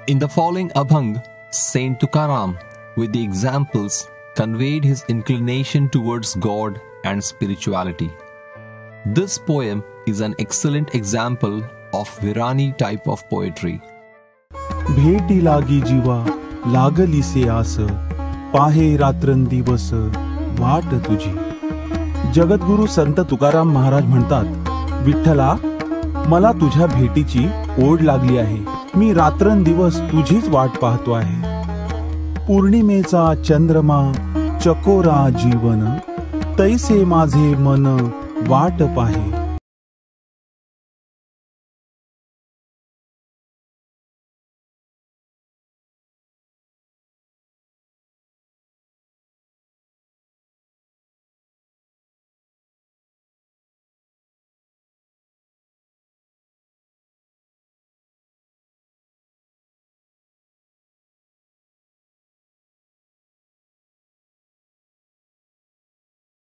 In the following Abhang, Saint Tukaram, with the examples, conveyed his inclination towards God and spirituality. This poem is an excellent example of Virani type of poetry. भेटी लागी जीवा लागली से आस, पाहे रात्रंदिवस वाट तुझी. जगद्गुरु संत तुकाराम महाराज म्हणतात, विठ्ठला, मला तुझ्या भेटीची ओढ लागली आहे. मी रात्रंदिवस तुझीच वाट पाहतो आहे. पौर्णिमेचा चंद्रमा चकोरा जीवन, तैसे माझे मन वाट पाहे.